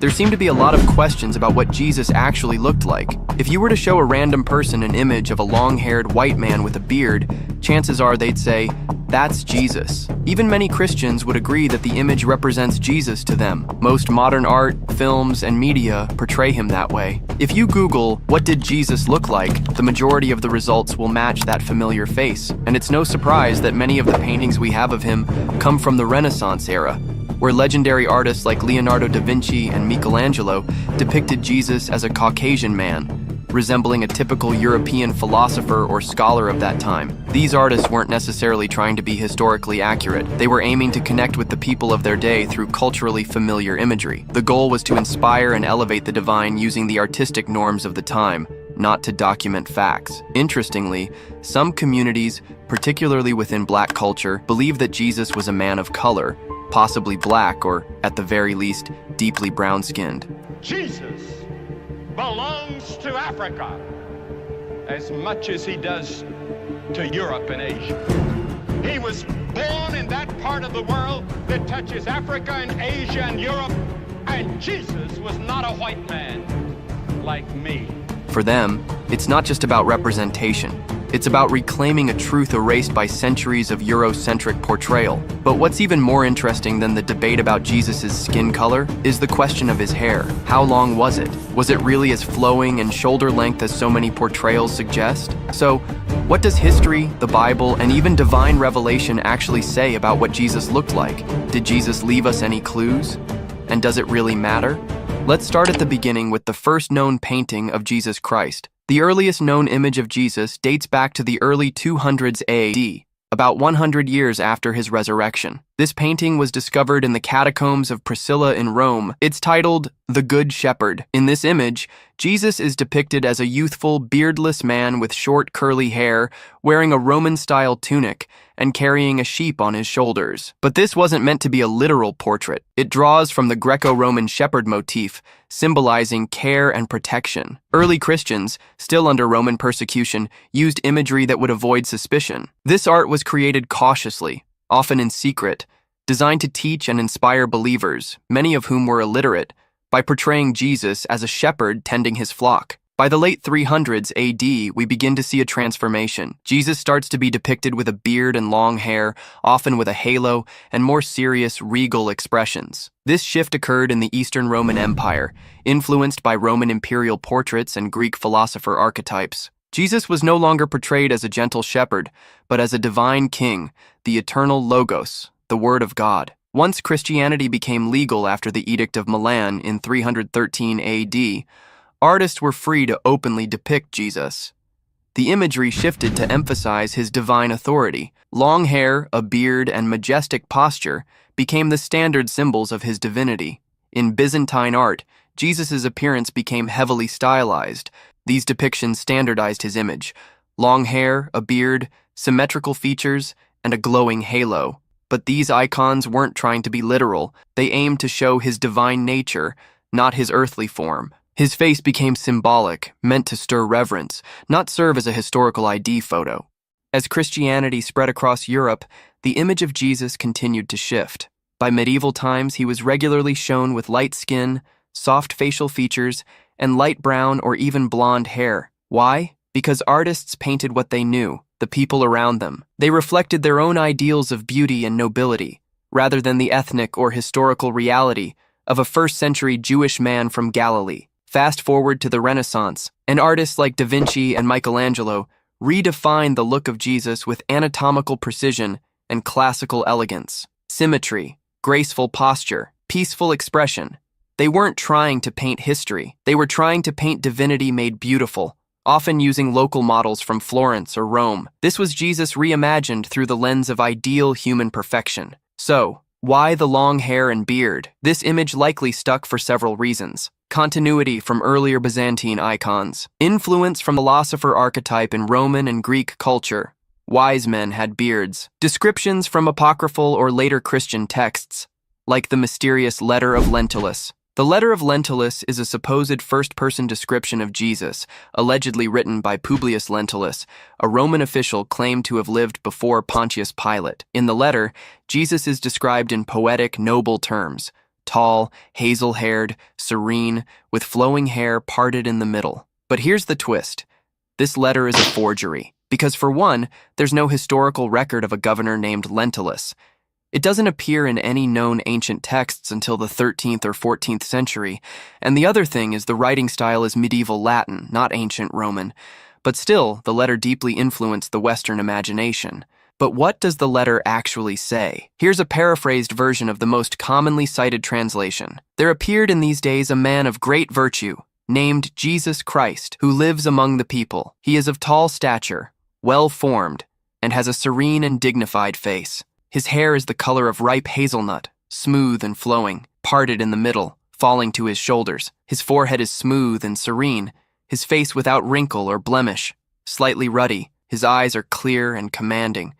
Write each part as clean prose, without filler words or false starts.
there seem to be a lot of questions about what Jesus actually looked like. If you were to show a random person an image of a long-haired white man with a beard, chances are they'd say, "That's Jesus." Even many Christians would agree that the image represents Jesus to them. Most modern art, films, and media portray him that way. If you Google, "What did Jesus look like?" the majority of the results will match that familiar face. And it's no surprise that many of the paintings we have of him come from the Renaissance era, where legendary artists like Leonardo da Vinci and Michelangelo depicted Jesus as a Caucasian man, resembling a typical European philosopher or scholar of that time. These artists weren't necessarily trying to be historically accurate. They were aiming to connect with the people of their day through culturally familiar imagery. The goal was to inspire and elevate the divine using the artistic norms of the time, not to document facts. Interestingly, some communities, particularly within Black culture, believe that Jesus was a man of color, possibly black or, at the very least, deeply brown-skinned. Jesus belongs to Africa as much as he does to Europe and Asia. He was born in that part of the world that touches Africa and Asia and Europe, and Jesus was not a white man like me. For them, it's not just about representation. It's about reclaiming a truth erased by centuries of Eurocentric portrayal. But what's even more interesting than the debate about Jesus' skin color is the question of his hair. How long was it? Was it really as flowing and shoulder length as so many portrayals suggest? So, what does history, the Bible, and even divine revelation actually say about what Jesus looked like? Did Jesus leave us any clues? And does it really matter? Let's start at the beginning with the first known painting of Jesus Christ. The earliest known image of Jesus dates back to the early 200s AD, about 100 years after his resurrection. This painting was discovered in the catacombs of Priscilla in Rome. It's titled The Good Shepherd. In this image, Jesus is depicted as a youthful, beardless man with short, curly hair, wearing a Roman-style tunic and carrying a sheep on his shoulders. But this wasn't meant to be a literal portrait. It draws from the Greco-Roman shepherd motif, symbolizing care and protection. Early Christians, still under Roman persecution, used imagery that would avoid suspicion. This art was created cautiously, often in secret, designed to teach and inspire believers, many of whom were illiterate, by portraying Jesus as a shepherd tending his flock. By the late 300s AD, we begin to see a transformation. Jesus starts to be depicted with a beard and long hair, often with a halo and more serious, regal expressions. This shift occurred in the Eastern Roman Empire, influenced by Roman imperial portraits and Greek philosopher archetypes. Jesus was no longer portrayed as a gentle shepherd, but as a divine king, the eternal Logos, the Word of God. Once Christianity became legal after the Edict of Milan in 313 AD, artists were free to openly depict Jesus. The imagery shifted to emphasize his divine authority. Long hair, a beard, and majestic posture became the standard symbols of his divinity. In Byzantine art, Jesus' appearance became heavily stylized. These depictions standardized his image: long hair, a beard, symmetrical features, and a glowing halo. But these icons weren't trying to be literal. They aimed to show his divine nature, not his earthly form. His face became symbolic, meant to stir reverence, not serve as a historical ID photo. As Christianity spread across Europe, the image of Jesus continued to shift. By medieval times, he was regularly shown with light skin, soft facial features, and light brown or even blonde hair. Why? Because artists painted what they knew, the people around them. They reflected their own ideals of beauty and nobility, rather than the ethnic or historical reality of a first-century Jewish man from Galilee. Fast forward to the Renaissance, and artists like Da Vinci and Michelangelo redefined the look of Jesus with anatomical precision and classical elegance. Symmetry, graceful posture, peaceful expression. They weren't trying to paint history. They were trying to paint divinity made beautiful, often using local models from Florence or Rome. This was Jesus reimagined through the lens of ideal human perfection. So, why the long hair and beard? This image likely stuck for several reasons. Continuity from earlier Byzantine icons. Influence from the philosopher archetype in Roman and Greek culture. Wise men had beards. Descriptions from apocryphal or later Christian texts, like the mysterious Letter of Lentulus. The Letter of Lentulus is a supposed first-person description of Jesus, allegedly written by Publius Lentulus, a Roman official claimed to have lived before Pontius Pilate. In the letter, Jesus is described in poetic, noble terms, tall, hazel-haired, serene, with flowing hair parted in the middle. But here's the twist. This letter is a forgery, because for one, there's no historical record of a governor named Lentulus. It doesn't appear in any known ancient texts until the 13th or 14th century, and the other thing is the writing style is medieval Latin, not ancient Roman. But still, the letter deeply influenced the Western imagination. But what does the letter actually say? Here's a paraphrased version of the most commonly cited translation. There appeared in these days a man of great virtue, named Jesus Christ, who lives among the people. He is of tall stature, well-formed, and has a serene and dignified face. His hair is the color of ripe hazelnut, smooth and flowing, parted in the middle, falling to his shoulders. His forehead is smooth and serene, his face without wrinkle or blemish, slightly ruddy. His eyes are clear and commanding.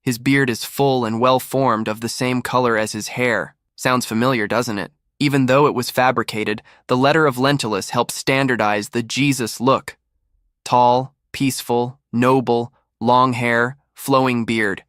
His beard is full and well-formed, of the same color as his hair. Sounds familiar, doesn't it? Even though it was fabricated, the letter of Lentulus helped standardize the Jesus look. Tall, peaceful, noble, long hair, flowing beard.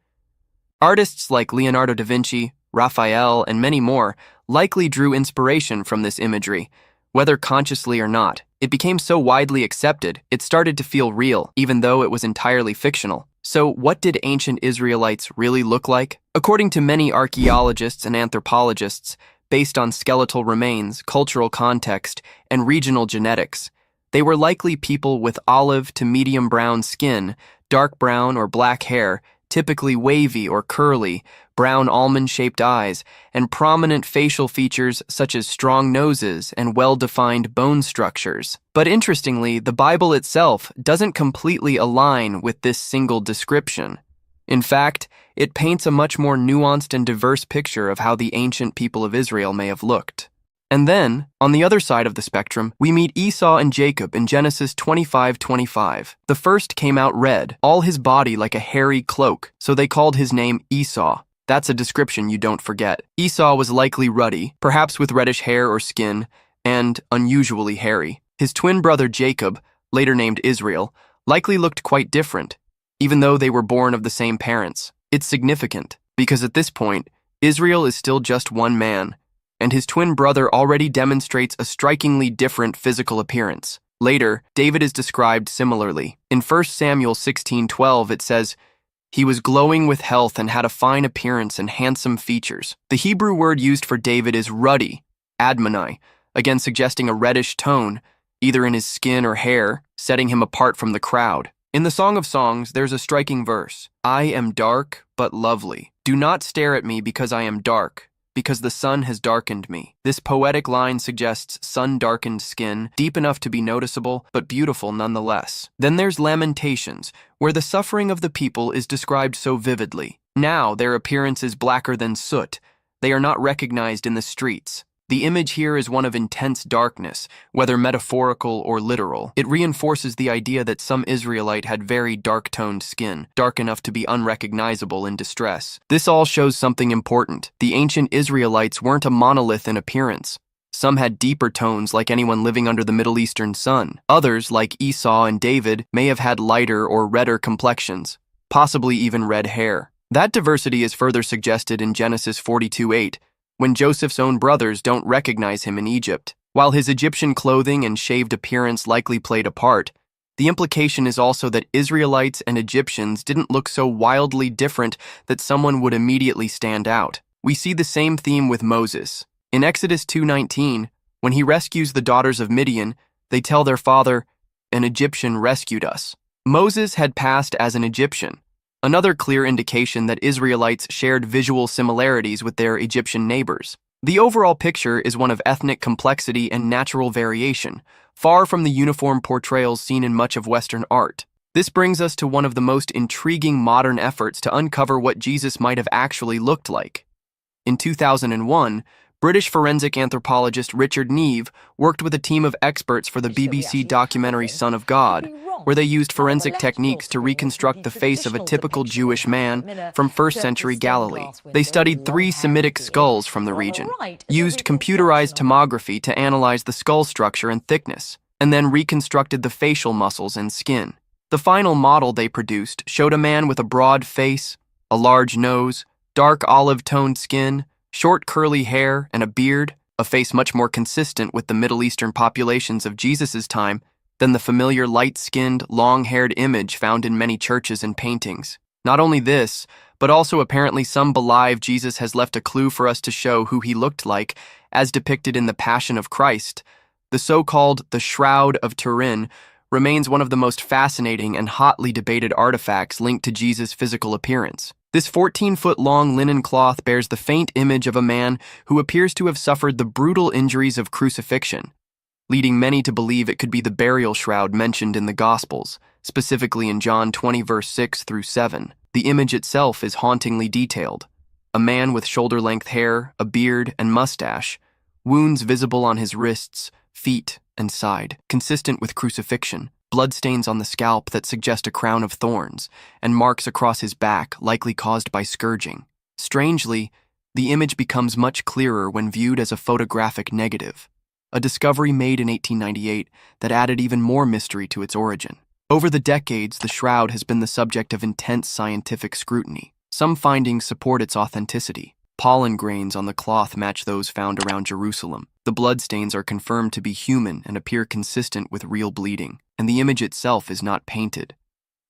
Artists like Leonardo da Vinci, Raphael, and many more likely drew inspiration from this imagery. Whether consciously or not, it became so widely accepted, it started to feel real, even though it was entirely fictional. So what did ancient Israelites really look like? According to many archaeologists and anthropologists, based on skeletal remains, cultural context, and regional genetics, they were likely people with olive to medium brown skin, dark brown or black hair, typically wavy or curly, brown almond-shaped eyes, and prominent facial features such as strong noses and well-defined bone structures. But interestingly, the Bible itself doesn't completely align with this single description. In fact, it paints a much more nuanced and diverse picture of how the ancient people of Israel may have looked. And then, on the other side of the spectrum, we meet Esau and Jacob in Genesis 25:25. The first came out red, all his body like a hairy cloak, so they called his name Esau. That's a description you don't forget. Esau was likely ruddy, perhaps with reddish hair or skin, and unusually hairy. His twin brother Jacob, later named Israel, likely looked quite different, even though they were born of the same parents. It's significant, because at this point, Israel is still just one man, and his twin brother already demonstrates a strikingly different physical appearance. Later, David is described similarly. In 1 Samuel 16:12, it says, "He was glowing with health and had a fine appearance and handsome features." The Hebrew word used for David is ruddy, admoni, again suggesting a reddish tone, either in his skin or hair, setting him apart from the crowd. In the Song of Songs, there's a striking verse, "I am dark but lovely. Do not stare at me because I am dark, because the sun has darkened me." This poetic line suggests sun-darkened skin, deep enough to be noticeable, but beautiful nonetheless. Then there's Lamentations, where the suffering of the people is described so vividly. Now their appearance is blacker than soot. They are not recognized in the streets. The image here is one of intense darkness, whether metaphorical or literal. It reinforces the idea that some Israelite had very dark-toned skin, dark enough to be unrecognizable in distress. This all shows something important. The ancient Israelites weren't a monolith in appearance. Some had deeper tones like anyone living under the Middle Eastern sun. Others, like Esau and David, may have had lighter or redder complexions, possibly even red hair. That diversity is further suggested in Genesis 42:8, when Joseph's own brothers don't recognize him in Egypt. While his Egyptian clothing and shaved appearance likely played a part, the implication is also that Israelites and Egyptians didn't look so wildly different that someone would immediately stand out. We see the same theme with Moses. In Exodus 2:19, when he rescues the daughters of Midian, they tell their father, "An Egyptian rescued us." Moses had passed as an Egyptian, another clear indication that Israelites shared visual similarities with their Egyptian neighbors. The overall picture is one of ethnic complexity and natural variation, far from the uniform portrayals seen in much of Western art. This brings us to one of the most intriguing modern efforts to uncover what Jesus might have actually looked like. In 2001, British forensic anthropologist Richard Neve worked with a team of experts for the BBC documentary Son of God, where they used forensic techniques to reconstruct the face of a typical Jewish man from 1st century Galilee. They studied 3 Semitic skulls from the region, used computerized tomography to analyze the skull structure and thickness, and then reconstructed the facial muscles and skin. The final model they produced showed a man with a broad face, a large nose, dark olive-toned skin, Short curly hair and a beard, a face much more consistent with the Middle Eastern populations of Jesus' time than the familiar light-skinned, long-haired image found in many churches and paintings. Not only this, but also apparently some believe Jesus has left a clue for us to show who he looked like, as depicted in the Passion of Christ. The so-called the Shroud of Turin remains one of the most fascinating and hotly debated artifacts linked to Jesus' physical appearance. This 14-foot-long linen cloth bears the faint image of a man who appears to have suffered the brutal injuries of crucifixion, leading many to believe it could be the burial shroud mentioned in the Gospels, specifically in John 20 verse 6 through 7. The image itself is hauntingly detailed. A man with shoulder-length hair, a beard, and mustache, wounds visible on his wrists, feet, and side, consistent with crucifixion, bloodstains on the scalp that suggest a crown of thorns, and marks across his back likely caused by scourging. Strangely, the image becomes much clearer when viewed as a photographic negative, a discovery made in 1898 that added even more mystery to its origin. Over the decades, the shroud has been the subject of intense scientific scrutiny. Some findings support its authenticity. Pollen grains on the cloth match those found around Jerusalem. The bloodstains are confirmed to be human and appear consistent with real bleeding, and the image itself is not painted.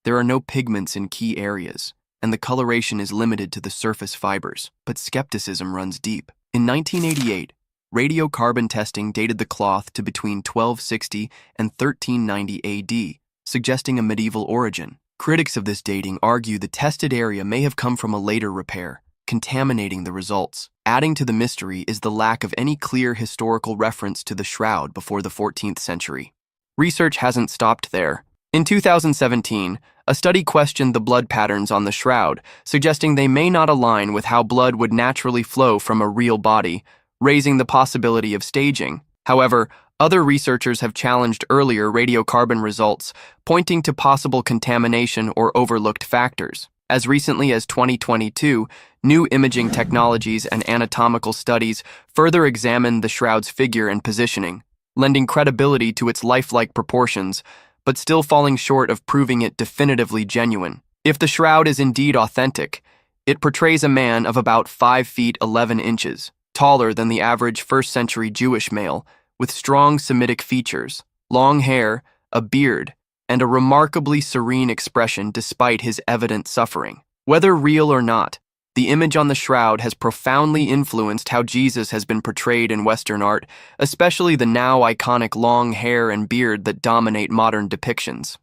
There are no pigments in key areas, and the coloration is limited to the surface fibers, but skepticism runs deep. In 1988, radiocarbon testing dated the cloth to between 1260 and 1390 AD, suggesting a medieval origin. Critics of this dating argue the tested area may have come from a later repair, contaminating the results. Adding to the mystery is the lack of any clear historical reference to the shroud before the 14th century. Research hasn't stopped there. In 2017, a study questioned the blood patterns on the shroud, suggesting they may not align with how blood would naturally flow from a real body, raising the possibility of staging. However, other researchers have challenged earlier radiocarbon results, pointing to possible contamination or overlooked factors. As recently as 2022, new imaging technologies and anatomical studies further examined the shroud's figure and positioning, lending credibility to its lifelike proportions, but still falling short of proving it definitively genuine. If the shroud is indeed authentic, it portrays a man of about 5 feet 11 inches, taller than the average first-century Jewish male, with strong Semitic features, long hair, a beard, and a remarkably serene expression despite his evident suffering. Whether real or not, the image on the shroud has profoundly influenced how Jesus has been portrayed in Western art, especially the now iconic long hair and beard that dominate modern depictions.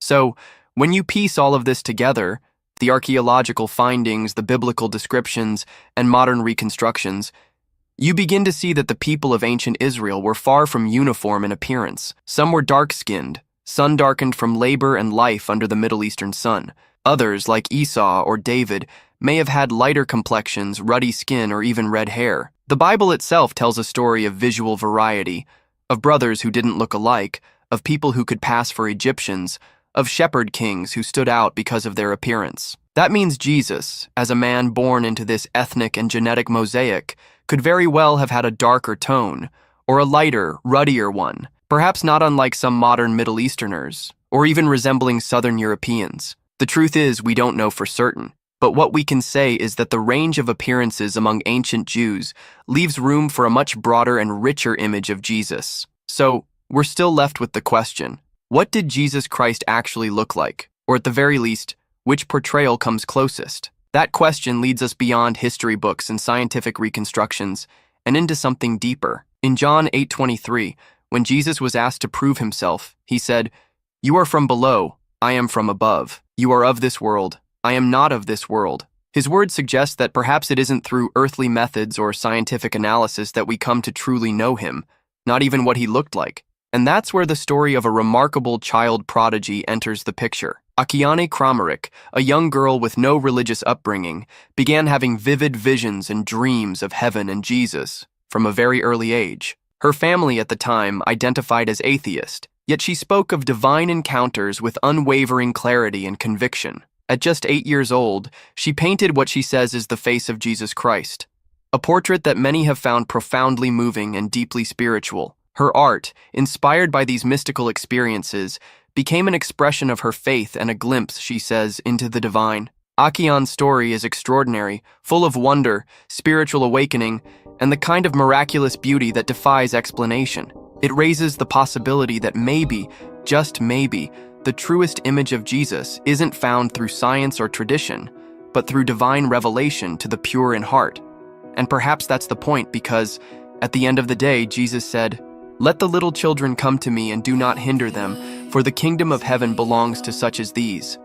So, when you piece all of this together, the archaeological findings, the biblical descriptions, and modern reconstructions, you begin to see that the people of ancient Israel were far from uniform in appearance. Some were dark-skinned, sun-darkened from labor and life under the Middle Eastern sun. Others, like Esau or David, may have had lighter complexions, ruddy skin, or even red hair. The Bible itself tells a story of visual variety, of brothers who didn't look alike, of people who could pass for Egyptians, of shepherd kings who stood out because of their appearance. That means Jesus, as a man born into this ethnic and genetic mosaic, could very well have had a darker tone, or a lighter, ruddier one, perhaps not unlike some modern Middle Easterners, or even resembling Southern Europeans. The truth is, we don't know for certain, but what we can say is that the range of appearances among ancient Jews leaves room for a much broader and richer image of Jesus. So, we're still left with the question, what did Jesus Christ actually look like? Or at the very least, which portrayal comes closest? That question leads us beyond history books and scientific reconstructions and into something deeper. In John 8:23, when Jesus was asked to prove himself, he said, "You are from below, I am from above. You are of this world, I am not of this world." His words suggest that perhaps it isn't through earthly methods or scientific analysis that we come to truly know him, not even what he looked like. And that's where the story of a remarkable child prodigy enters the picture. Akiane Kramaric, a young girl with no religious upbringing, began having vivid visions and dreams of heaven and Jesus from a very early age. Her family at the time identified as atheist, yet she spoke of divine encounters with unwavering clarity and conviction. At just 8 years old, she painted what she says is the face of Jesus Christ, a portrait that many have found profoundly moving and deeply spiritual. Her art, inspired by these mystical experiences, became an expression of her faith and a glimpse, she says, into the divine. Akion's story is extraordinary, full of wonder, spiritual awakening, and the kind of miraculous beauty that defies explanation. It raises the possibility that maybe, just maybe, the truest image of Jesus isn't found through science or tradition, but through divine revelation to the pure in heart. And perhaps that's the point, because at the end of the day, Jesus said, "Let the little children come to me and do not hinder them, for the kingdom of heaven belongs to such as these."